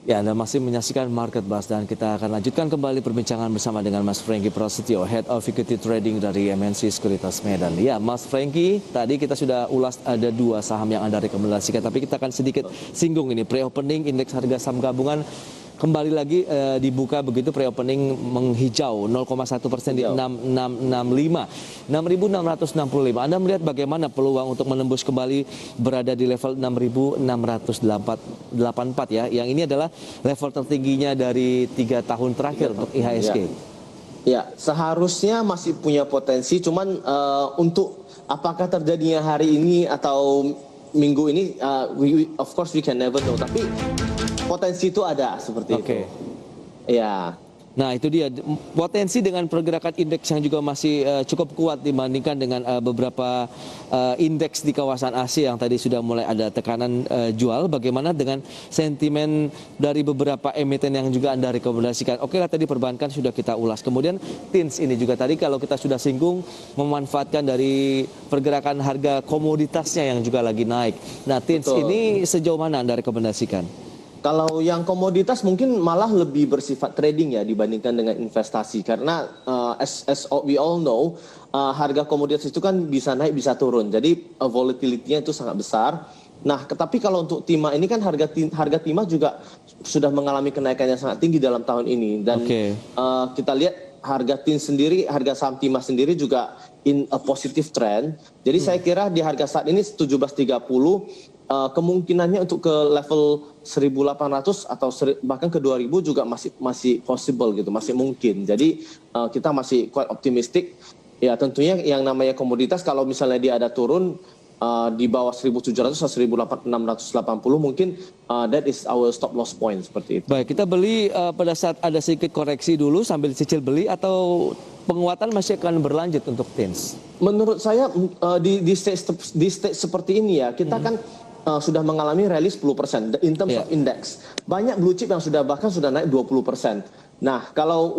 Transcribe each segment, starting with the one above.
Ya, Anda masih menyaksikan Market Buzz dan kita akan lanjutkan kembali perbincangan bersama dengan Mas Franky Prasetyo, Head of Equity Trading dari MNC Sekuritas Medan. Ya, Mas Franky, tadi kita sudah ulas ada dua saham yang Anda rekomendasikan, tapi kita akan sedikit singgung ini. Pre-opening indeks harga saham gabungan kembali lagi dibuka begitu, pre-opening menghijau 0,1% di 6665, 6665. Anda melihat bagaimana peluang untuk menembus kembali berada di level 6684 ya. Yang ini adalah level tertingginya dari 3 tahun terakhir untuk IHSG. Ya, seharusnya masih punya potensi, cuman untuk apakah terjadinya hari ini atau minggu ini, of course we can never know. Tapi potensi itu ada seperti itu. Ya. Nah, itu dia potensi dengan pergerakan indeks yang juga masih cukup kuat dibandingkan dengan beberapa indeks di kawasan Asia yang tadi sudah mulai ada tekanan jual. Bagaimana dengan sentimen dari beberapa emiten yang juga Anda rekomendasikan? Oke lah, tadi perbankan sudah kita ulas. Kemudian TINS ini juga tadi kalau kita sudah singgung memanfaatkan dari pergerakan harga komoditasnya yang juga lagi naik. Nah, TINS ini sejauh mana Anda rekomendasikan? Kalau yang komoditas mungkin malah lebih bersifat trading ya dibandingkan dengan investasi, karena as we all know, harga komoditas itu kan bisa naik bisa turun, jadi volatility-nya itu sangat besar. Nah, tetapi kalau untuk timah ini kan harga timah juga sudah mengalami kenaikan yang sangat tinggi dalam tahun ini, dan kita lihat harga tin sendiri, harga saham timah sendiri juga in a positive trend. Jadi saya kira di harga saat ini 1730 kemungkinannya untuk ke level 1800 atau bahkan ke 2000 juga masih possible gitu, masih mungkin. Jadi kita masih quite optimistic. Ya, tentunya yang namanya komoditas kalau misalnya dia ada turun di bawah 1700 atau 1680 mungkin that is our stop loss point, seperti itu. Baik, kita beli pada saat ada sedikit koreksi dulu sambil cicil beli, atau penguatan masih akan berlanjut untuk TINS? Menurut saya di stage seperti ini ya, kita kan sudah mengalami rally 10% in terms of index. Banyak blue chip yang bahkan sudah naik 20%. Nah, kalau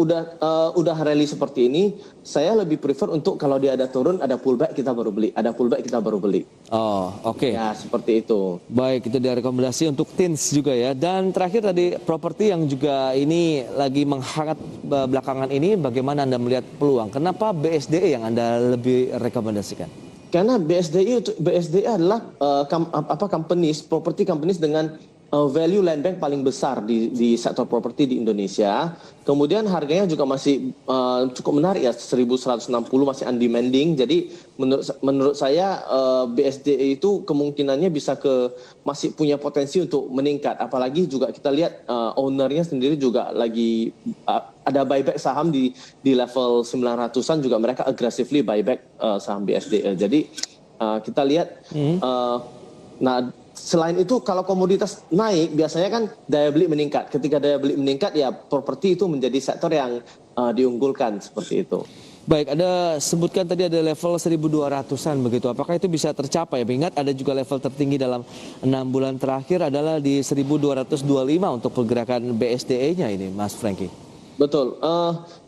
udah rally seperti ini, saya lebih prefer untuk kalau dia ada turun, ada pullback kita baru beli, ada pullback kita baru beli. Oh, oke. Ya, seperti itu. Baik, itu dia rekomendasi untuk TINS juga ya. Dan terakhir tadi properti yang juga ini lagi menghangat belakangan ini, bagaimana Anda melihat peluang? Kenapa BSDE yang Anda lebih rekomendasikan? Karena BSDE adalah property companies dengan value land bank paling besar di sektor properti di Indonesia. Kemudian harganya juga masih cukup menarik ya, 1160 masih undemanding. Jadi menurut saya BSDE itu kemungkinannya masih punya potensi untuk meningkat. Apalagi juga kita lihat ownernya sendiri juga lagi ada buyback saham di level 900-an, juga mereka aggressively buyback saham BSDE. Jadi kita lihat nah, selain itu kalau komoditas naik biasanya kan daya beli meningkat. Ketika daya beli meningkat ya properti itu menjadi sektor yang diunggulkan, seperti itu. Baik, Anda sebutkan tadi ada level 1200-an begitu. Apakah itu bisa tercapai? Ingat ada juga level tertinggi dalam 6 bulan terakhir adalah di 1225 untuk pergerakan BSDE-nya ini, Mas Franky. Betul.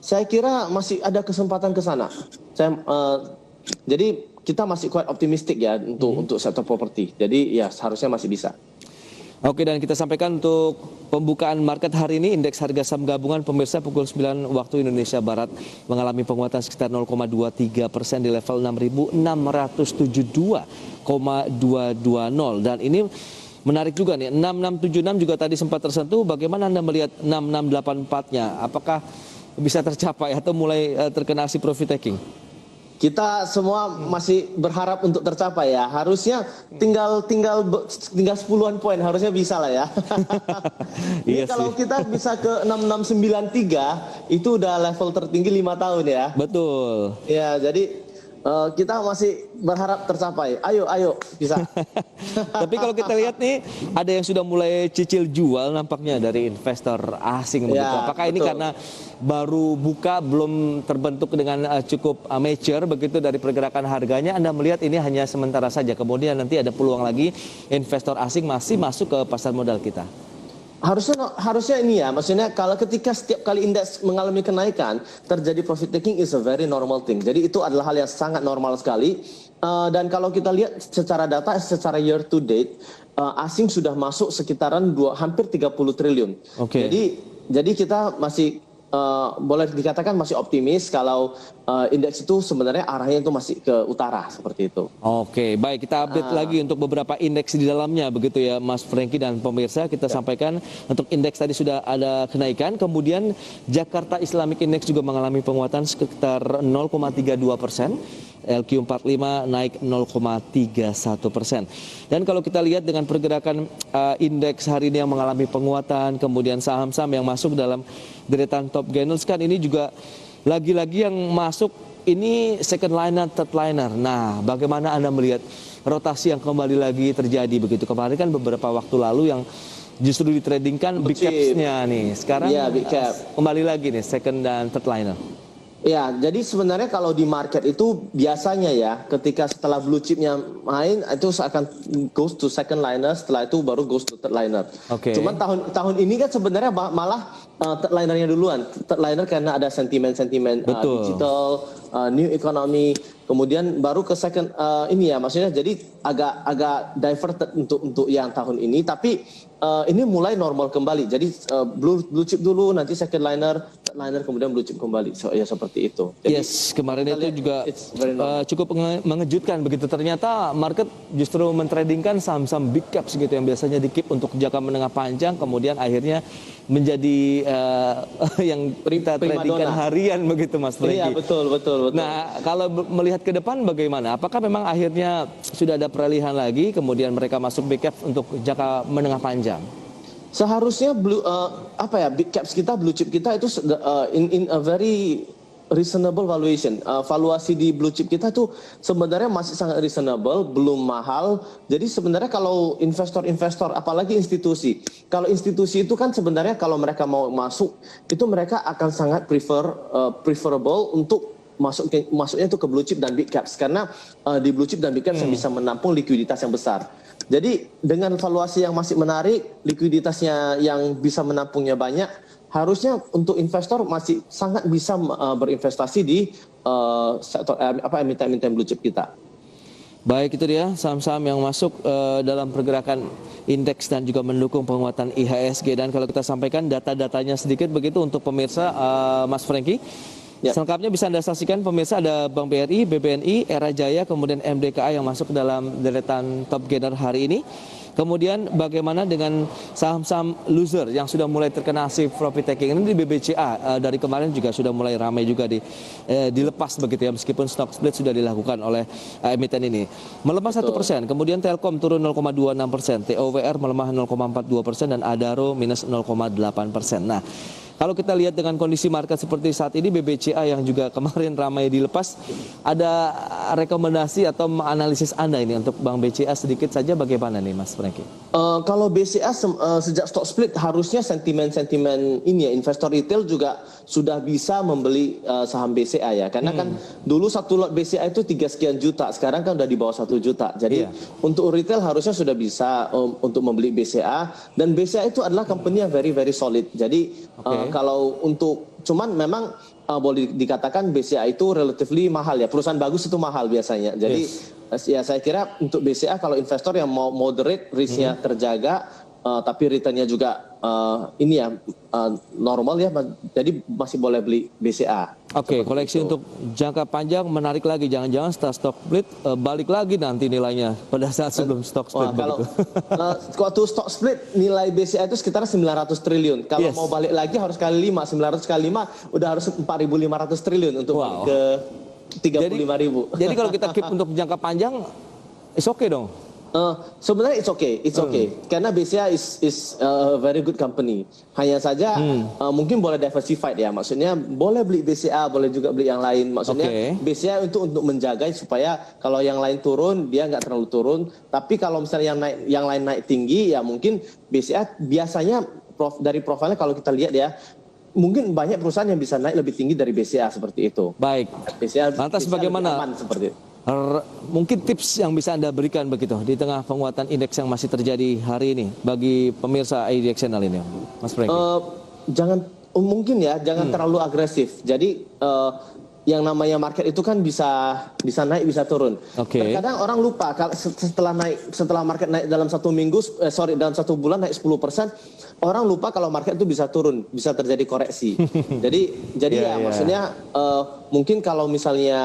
Saya kira masih ada kesempatan ke sana. Jadi kita masih quite optimistik ya untuk sektor properti. Jadi ya seharusnya masih bisa. Oke, dan kita sampaikan untuk pembukaan market hari ini, indeks harga saham gabungan pemirsa pukul 9 waktu Indonesia Barat mengalami penguatan sekitar 0,23% di level 6.672,220. Dan ini menarik juga nih, 6676 juga tadi sempat tersentuh. Bagaimana Anda melihat 6684-nya? Apakah bisa tercapai atau mulai terkena aksi profit taking? Kita semua masih berharap untuk tercapai ya. Harusnya tinggal 10-an poin harusnya bisa lah ya. Ini kalau kita bisa ke 6693 itu udah level tertinggi 5 tahun ya. Betul. Ya, jadi kita masih berharap tercapai. Ayo bisa. Tapi kalau kita lihat nih, ada yang sudah mulai cicil jual nampaknya dari investor asing begitu. Apakah ini karena baru buka, belum terbentuk dengan cukup mature begitu dari pergerakan harganya? Anda melihat ini hanya sementara saja, kemudian nanti ada peluang lagi investor asing masih masuk ke pasar modal kita? Harusnya ini ya, maksudnya kalau ketika setiap kali indeks mengalami kenaikan, terjadi profit taking is a very normal thing. Jadi itu adalah hal yang sangat normal sekali. Dan kalau kita lihat secara data, secara year to date, asing sudah masuk sekitaran hampir 30 triliun. Oke. Jadi kita masih boleh dikatakan masih optimis kalau indeks itu sebenarnya arahnya itu masih ke utara seperti itu. Oke, baik, kita update lagi untuk beberapa indeks di dalamnya begitu ya Mas Franky dan pemirsa. Kita sampaikan untuk indeks tadi sudah ada kenaikan, kemudian Jakarta Islamic Index juga mengalami penguatan sekitar 0,32%. LQ45 naik 0,31%. Dan kalau kita lihat dengan pergerakan indeks hari ini yang mengalami penguatan, kemudian saham-saham yang masuk dalam deretan top gainers kan ini juga lagi-lagi yang masuk ini second liner, third liner. Nah, bagaimana Anda melihat rotasi yang kembali lagi terjadi begitu? Kemarin kan beberapa waktu lalu yang justru ditradingkan big caps-nya nih. Sekarang big cap. Kembali lagi nih second dan third liner. Ya, jadi sebenarnya kalau di market itu biasanya ya, ketika setelah blue chipnya main itu akan goes to second liner, setelah itu baru goes to third liner. Oke. Cuman tahun ini kan sebenarnya malah third linernya duluan. Third liner karena ada sentimen-sentimen digital, new economy, kemudian baru ke second ini ya, maksudnya jadi agak diverted untuk yang tahun ini, tapi ini mulai normal kembali. Jadi blue chip dulu, nanti second liner, third liner, kemudian blue chip kembali. So ya seperti itu. Jadi, yes, kemarin itu juga cukup mengejutkan begitu. Ternyata market justru mentradingkan saham-saham big caps gitu yang biasanya di keep untuk jangka menengah panjang, kemudian akhirnya menjadi yang kita tradingkan harian begitu Mas Franky. Iya, betul. Nah, kalau melihat ke depan bagaimana? Apakah memang akhirnya sudah ada peralihan lagi, kemudian mereka masuk big caps untuk jangka menengah panjang? Seharusnya big caps kita, blue chip kita itu in a very reasonable valuation. Valuasi di blue chip kita tuh sebenarnya masih sangat reasonable, belum mahal. Jadi sebenarnya kalau investor-investor, apalagi institusi, kalau institusi itu kan sebenarnya kalau mereka mau masuk, itu mereka akan sangat preferable untuk masuknya itu ke blue chip dan big caps, karena di blue chip dan big caps yang bisa menampung likuiditas yang besar. Jadi dengan valuasi yang masih menarik, likuiditasnya yang bisa menampungnya banyak, harusnya untuk investor masih sangat bisa berinvestasi di sektor emiten-emiten blue chip kita. Baik, itu dia saham-saham yang masuk dalam pergerakan indeks dan juga mendukung penguatan IHSG. Dan kalau kita sampaikan data-datanya sedikit begitu untuk pemirsa Mas Franky. Ya. Selengkapnya bisa Anda saksikan pemirsa, ada Bank BRI, BBNI, Era Jaya, kemudian MDKA yang masuk dalam deretan top gainer hari ini. Kemudian bagaimana dengan saham-saham loser yang sudah mulai terkena shift profit taking ini di BBCA dari kemarin juga sudah mulai ramai juga dilepas begitu ya, meskipun stock split sudah dilakukan oleh emiten ini. Melemah 1%, kemudian Telkom turun 0,26%, TOWR melemah 0,42% dan Adaro minus 0,8%. Nah, kalau kita lihat dengan kondisi market seperti saat ini, BBCA yang juga kemarin ramai dilepas, ada rekomendasi atau analisis Anda ini untuk Bank BCA sedikit saja bagaimana nih Mas Franky? Kalau BCA sejak stock split harusnya sentimen-sentimen ini ya, investor retail juga sudah bisa membeli saham BCA ya, karena kan dulu satu lot BCA itu 3 sekian juta, sekarang kan udah di bawah 1 juta. Jadi untuk retail harusnya sudah bisa untuk membeli BCA, dan BCA itu adalah company yang very very solid. Jadi kalau untuk cuman memang boleh dikatakan BCA itu relatively mahal ya, perusahaan bagus itu mahal biasanya. Jadi ya saya kira untuk BCA kalau investor yang mau moderate, risknya terjaga, tapi returnnya juga normal ya, jadi masih boleh beli BCA. Oke, koleksi untuk jangka panjang menarik lagi, jangan-jangan setelah stock split balik lagi nanti nilainya pada saat sebelum stock split. Kalau waktu stock split nilai BCA itu sekitar 900 triliun. Kalau mau balik lagi harus kali 5, 900 kali 5 udah harus 4.500 triliun untuk ke 35.000. Jadi kalau kita keep untuk jangka panjang, it's okay dong. Sebenarnya it's okay, karena BCA is a very good company. Hanya saja mungkin boleh diversified ya, maksudnya boleh beli BCA, boleh juga beli yang lain. Maksudnya BCA itu untuk menjaga supaya kalau yang lain turun dia nggak terlalu turun. Tapi kalau misalnya yang lain naik tinggi ya mungkin BCA biasanya dari profilnya kalau kita lihat ya, mungkin banyak perusahaan yang bisa naik lebih tinggi dari BCA seperti itu. Baik. BCA lantas BCA bagaimana? aman seperti itu. Mungkin tips yang bisa Anda berikan begitu di tengah penguatan indeks yang masih terjadi hari ini bagi pemirsa IDX Channel ini, Mas Franky. Jangan terlalu agresif. Jadi yang namanya market itu kan bisa naik bisa turun. Terkadang orang lupa kalau setelah market naik dalam dalam satu bulan naik 10%, orang lupa kalau market itu bisa turun, bisa terjadi koreksi. jadi maksudnya mungkin kalau misalnya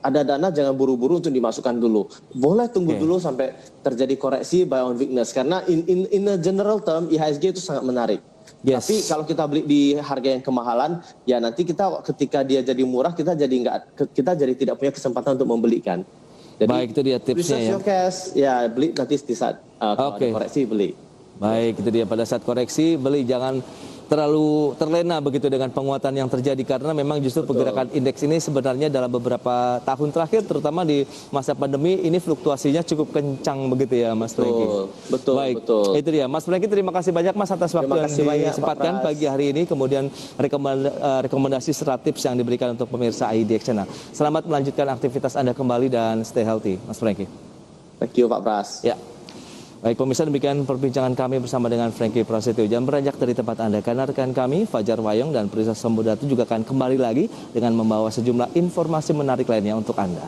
ada dana jangan buru-buru untuk dimasukkan dulu. Boleh tunggu dulu sampai terjadi koreksi buy on weakness karena in a general term IHSG itu sangat menarik. Tapi kalau kita beli di harga yang kemahalan, ya nanti ketika dia jadi murah kita jadi tidak punya kesempatan untuk membelikan. Jadi, baik, itu dia tipsnya ya. Cash, ya beli nanti di saat kalau ada koreksi beli. Baik, itu dia, pada saat koreksi beli, jangan terlalu terlena begitu dengan penguatan yang terjadi karena memang justru pergerakan indeks ini sebenarnya dalam beberapa tahun terakhir terutama di masa pandemi ini fluktuasinya cukup kencang begitu ya Mas Franky. Betul. Itu dia Mas Franky, terima kasih banyak Mas atas waktu yang disempatkan pagi hari ini, kemudian rekomendasi serta tips yang diberikan untuk pemirsa IDX Channel. Selamat melanjutkan aktivitas Anda kembali dan stay healthy Mas Franky. Thank you Pak Pras. Ya. Baik pemirsa, demikian perbincangan kami bersama dengan Franky Prasetyo. Jangan beranjak dari tempat Anda, karena rekan kami Fajar Wayong dan Prisa Sambudatu juga akan kembali lagi dengan membawa sejumlah informasi menarik lainnya untuk Anda.